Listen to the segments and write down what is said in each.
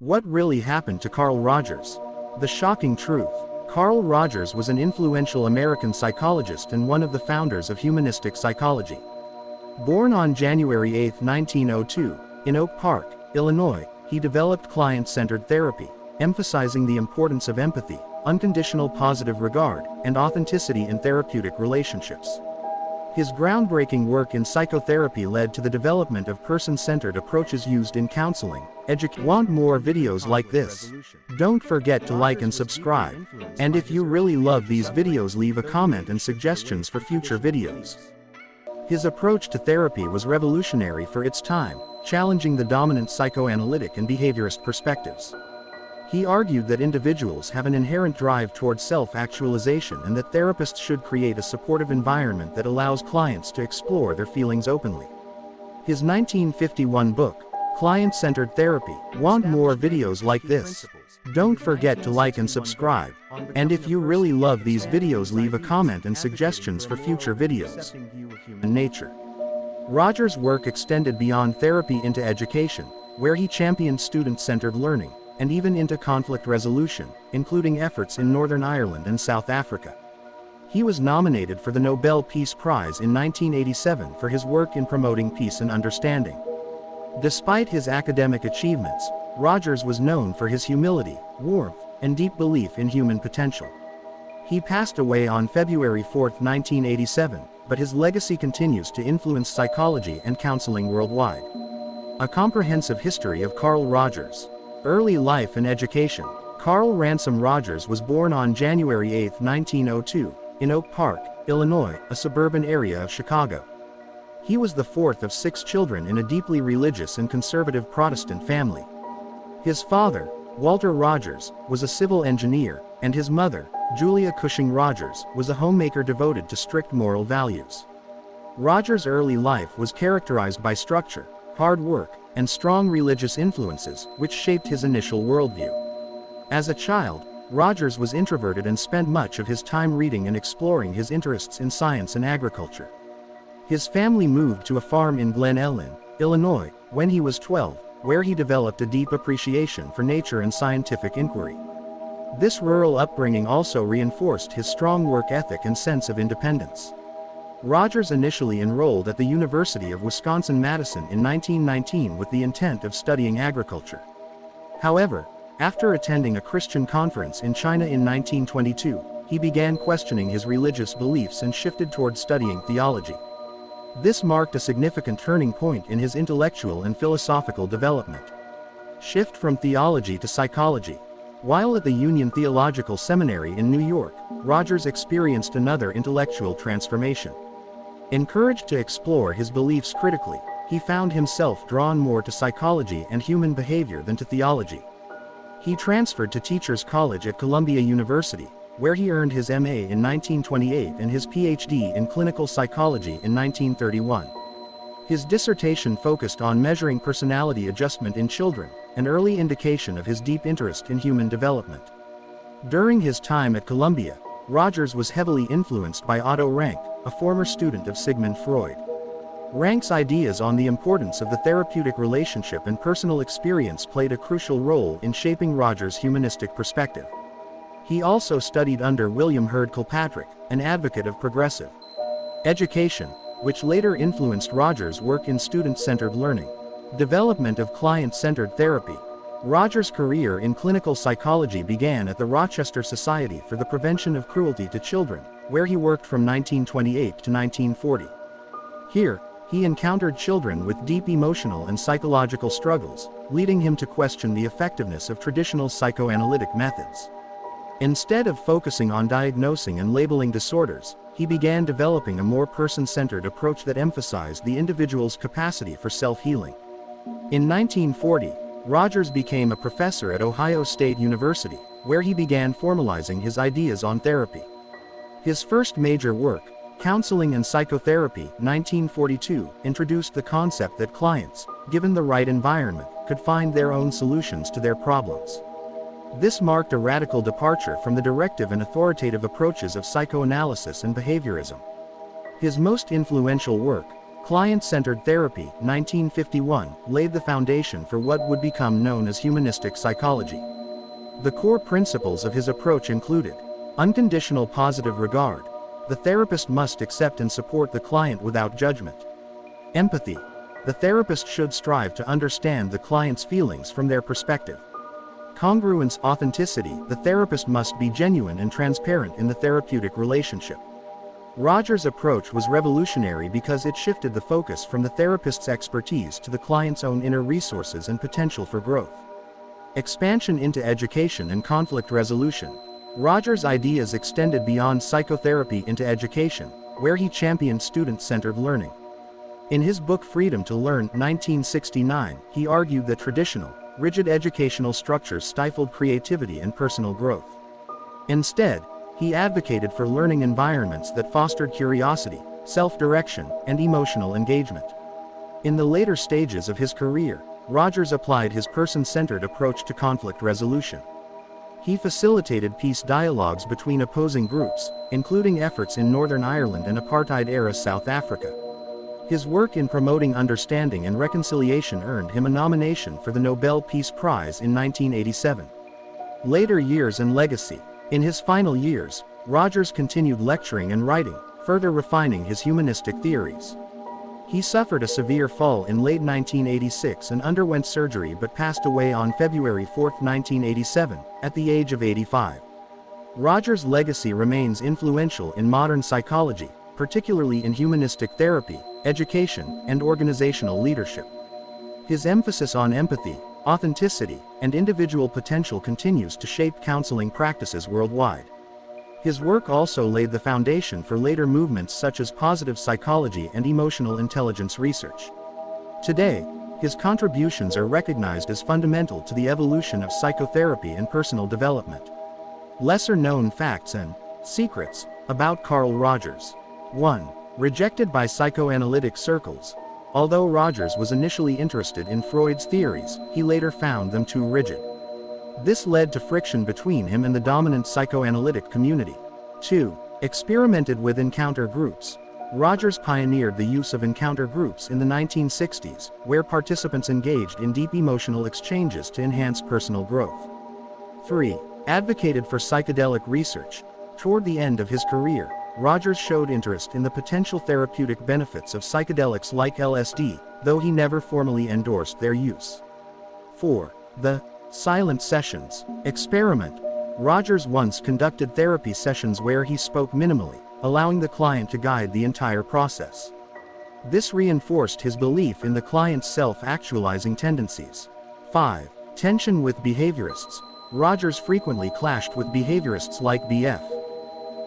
What really happened to Carl Rogers? The shocking truth. Carl Rogers was an influential American psychologist and one of the founders of humanistic psychology. Born on January 8, 1902, in Oak Park, Illinois, he developed client-centered therapy, emphasizing the importance of empathy, unconditional positive regard, and authenticity in therapeutic relationships. His groundbreaking work in psychotherapy led to the development of person-centered approaches used in counseling. Want more videos like this? Don't forget to like and subscribe. And if you really love these videos, leave a comment and suggestions for future videos. His approach to therapy was revolutionary for its time, challenging the dominant psychoanalytic and behaviorist perspectives. He argued that individuals have an inherent drive towards self-actualization and that therapists should create a supportive environment that allows clients to explore their feelings openly. His 1951 book, Client-Centered Therapy. Want more videos like this? Don't forget to like and subscribe. And if you really love these videos, leave a comment and suggestions for future videos. Nature. Rogers' work extended beyond therapy into education, where he championed student-centered learning, and even into conflict resolution, including efforts in Northern Ireland and South Africa. He was nominated for the Nobel Peace Prize in 1987 for his work in promoting peace and understanding. Despite his academic achievements, Rogers was known for his humility, warmth, and deep belief in human potential. He passed away on February 4, 1987, but his legacy continues to influence psychology and counseling worldwide. A comprehensive history of Carl Rogers. Early life and education. Carl Ransom Rogers was born on January 8, 1902, in Oak Park, Illinois, a suburban area of Chicago. He was the fourth of 6 children in a deeply religious and conservative Protestant family. His father, Walter Rogers, was a civil engineer, and his mother, Julia Cushing Rogers, was a homemaker devoted to strict moral values. Rogers' early life was characterized by structure, hard work, and strong religious influences, which shaped his initial worldview. As a child, Rogers was introverted and spent much of his time reading and exploring his interests in science and agriculture. His family moved to a farm in Glen Ellyn, Illinois, when he was 12, where he developed a deep appreciation for nature and scientific inquiry. This rural upbringing also reinforced his strong work ethic and sense of independence. Rogers initially enrolled at the University of Wisconsin-Madison in 1919 with the intent of studying agriculture. However, after attending a Christian conference in China in 1922, he began questioning his religious beliefs and shifted toward studying theology. This marked a significant turning point in his intellectual and philosophical development. Shift from theology to psychology. While at the Union Theological Seminary in New York, Rogers experienced another intellectual transformation. Encouraged to explore his beliefs critically, he found himself drawn more to psychology and human behavior than to theology. He transferred to Teachers College at Columbia University, where he earned his MA in 1928 and his PhD in clinical psychology in 1931. His dissertation focused on measuring personality adjustment in children, an early indication of his deep interest in human development. During his time at Columbia, Rogers was heavily influenced by Otto Rank, a former student of Sigmund Freud. Rank's ideas on the importance of the therapeutic relationship and personal experience played a crucial role in shaping Rogers' humanistic perspective. He also studied under William Hurd Kilpatrick, an advocate of progressive education, which later influenced Rogers' work in student-centered learning. Development of client-centered therapy. Rogers' career in clinical psychology began at the Rochester Society for the Prevention of Cruelty to Children, where he worked from 1928 to 1940. Here, he encountered children with deep emotional and psychological struggles, leading him to question the effectiveness of traditional psychoanalytic methods. Instead of focusing on diagnosing and labeling disorders, he began developing a more person-centered approach that emphasized the individual's capacity for self-healing. In 1940, Rogers became a professor at Ohio State University, where he began formalizing his ideas on therapy. His first major work, Counseling and Psychotherapy, 1942, introduced the concept that clients, given the right environment, could find their own solutions to their problems. This marked a radical departure from the directive and authoritative approaches of psychoanalysis and behaviorism. His most influential work, Client-centered therapy, 1951, laid the foundation for what would become known as humanistic psychology. The core principles of his approach included unconditional positive regard. The therapist must accept and support the client without judgment. Empathy. The therapist should strive to understand the client's feelings from their perspective. Congruence. Authenticity. The therapist must be genuine and transparent in the therapeutic relationship. Rogers' approach was revolutionary because it shifted the focus from the therapist's expertise to the client's own inner resources and potential for growth. Expansion into education and conflict resolution. Rogers' ideas extended beyond psychotherapy into education, where he championed student-centered learning. In his book Freedom to Learn, 1969, he argued that traditional, rigid educational structures stifled creativity and personal growth. Instead, he advocated for learning environments that fostered curiosity, self-direction, and emotional engagement. In the later stages of his career, Rogers applied his person-centered approach to conflict resolution. He facilitated peace dialogues between opposing groups, including efforts in Northern Ireland and apartheid-era South Africa. His work in promoting understanding and reconciliation earned him a nomination for the Nobel Peace Prize in 1987. Later years and legacy. In his final years, Rogers continued lecturing and writing, further refining his humanistic theories. He suffered a severe fall in late 1986 and underwent surgery but passed away on February 4, 1987, at the age of 85. Rogers' legacy remains influential in modern psychology, particularly in humanistic therapy, education, and organizational leadership. His emphasis on empathy, authenticity, and individual potential continues to shape counseling practices worldwide. His work also laid the foundation for later movements such as positive psychology and emotional intelligence research. Today, his contributions are recognized as fundamental to the evolution of psychotherapy and personal development. Lesser-known facts and secrets about Carl Rogers. 1. Rejected by psychoanalytic circles. Although Rogers was initially interested in Freud's theories, he later found them too rigid. This led to friction between him and the dominant psychoanalytic community. 2. Experimented with encounter groups. Rogers pioneered the use of encounter groups in the 1960s, where participants engaged in deep emotional exchanges to enhance personal growth. 3. Advocated for psychedelic research. Toward the end of his career, Rogers showed interest in the potential therapeutic benefits of psychedelics like LSD, though he never formally endorsed their use. 4. The silent sessions experiment. Rogers once conducted therapy sessions where he spoke minimally, allowing the client to guide the entire process. This reinforced his belief in the client's self-actualizing tendencies. 5. Tension with behaviorists. Rogers frequently clashed with behaviorists like B.F.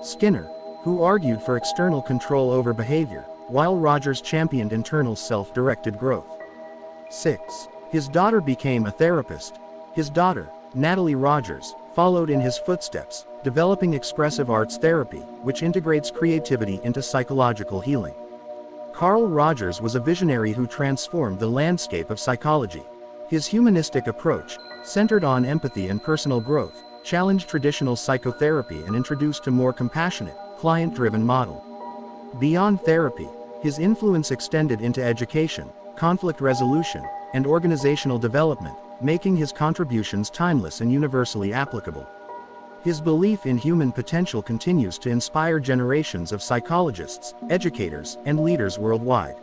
Skinner, who argued for external control over behavior, while Rogers championed internal self-directed growth. 6. His daughter became a therapist. His daughter, Natalie Rogers, followed in his footsteps, developing expressive arts therapy, which integrates creativity into psychological healing. Carl Rogers was a visionary who transformed the landscape of psychology. His humanistic approach, centered on empathy and personal growth, challenged traditional psychotherapy and introduced a more compassionate, client-driven model. Beyond therapy, his influence extended into education, conflict resolution, and organizational development, making his contributions timeless and universally applicable. His belief in human potential continues to inspire generations of psychologists, educators, and leaders worldwide.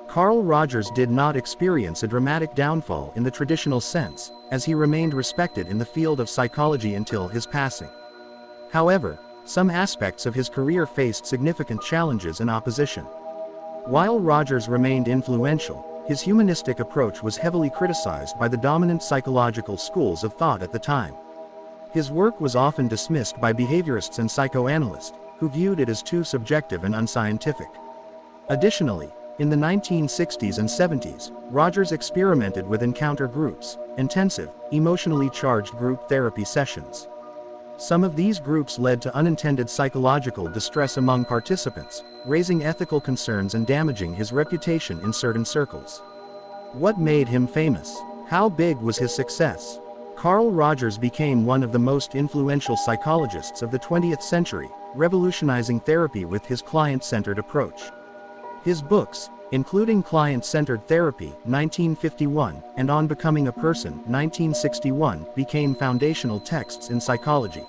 Carl Rogers did not experience a dramatic downfall in the traditional sense, as he remained respected in the field of psychology until his passing. However, some aspects of his career faced significant challenges and opposition. While Rogers remained influential, his humanistic approach was heavily criticized by the dominant psychological schools of thought at the time. His work was often dismissed by behaviorists and psychoanalysts, who viewed it as too subjective and unscientific. Additionally, in the 1960s and 70s, Rogers experimented with encounter groups, intensive, emotionally charged group therapy sessions. Some of these groups led to unintended psychological distress among participants, raising ethical concerns and damaging his reputation in certain circles. What made him famous? How big was his success? Carl Rogers became one of the most influential psychologists of the 20th century, revolutionizing therapy with his client-centered approach. His books, including Client-Centered Therapy, 1951, and On Becoming a Person, 1961, became foundational texts in psychology.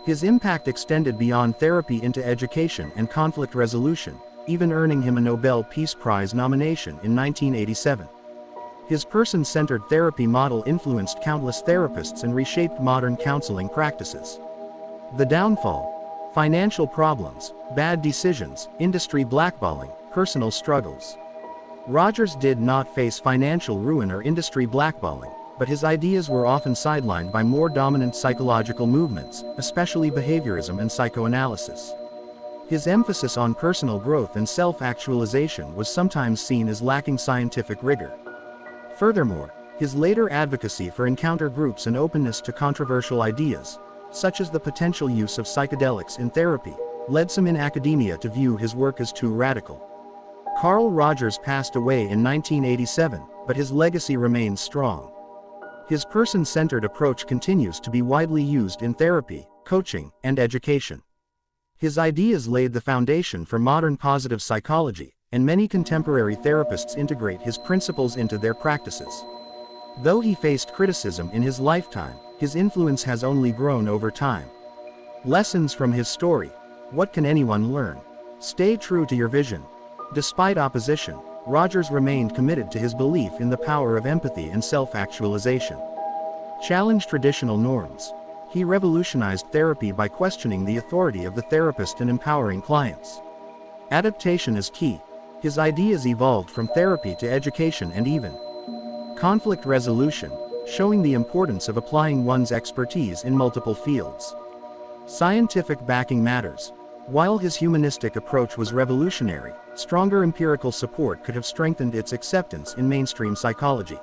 His impact extended beyond therapy into education and conflict resolution, even earning him a Nobel Peace Prize nomination in 1987. His person-centered therapy model influenced countless therapists and reshaped modern counseling practices. The downfall: financial problems, bad decisions, industry blackballing, personal struggles. Rogers did not face financial ruin or industry blackballing, but his ideas were often sidelined by more dominant psychological movements, especially behaviorism and psychoanalysis. His emphasis on personal growth and self-actualization was sometimes seen as lacking scientific rigor. Furthermore, his later advocacy for encounter groups and openness to controversial ideas, such as the potential use of psychedelics in therapy, led some in academia to view his work as too radical. Carl Rogers passed away in 1987, but his legacy remains strong. His person-centered approach continues to be widely used in therapy, coaching, and education. His ideas laid the foundation for modern positive psychology, and many contemporary therapists integrate his principles into their practices. Though he faced criticism in his lifetime, his influence has only grown over time. Lessons from his story: what can anyone learn? Stay true to your vision. Despite opposition, Rogers remained committed to his belief in the power of empathy and self-actualization. Challenge traditional norms. He revolutionized therapy by questioning the authority of the therapist and empowering clients. Adaptation is key. His ideas evolved from therapy to education and even conflict resolution, showing the importance of applying one's expertise in multiple fields. Scientific backing matters. While his humanistic approach was revolutionary, stronger empirical support could have strengthened its acceptance in mainstream psychology.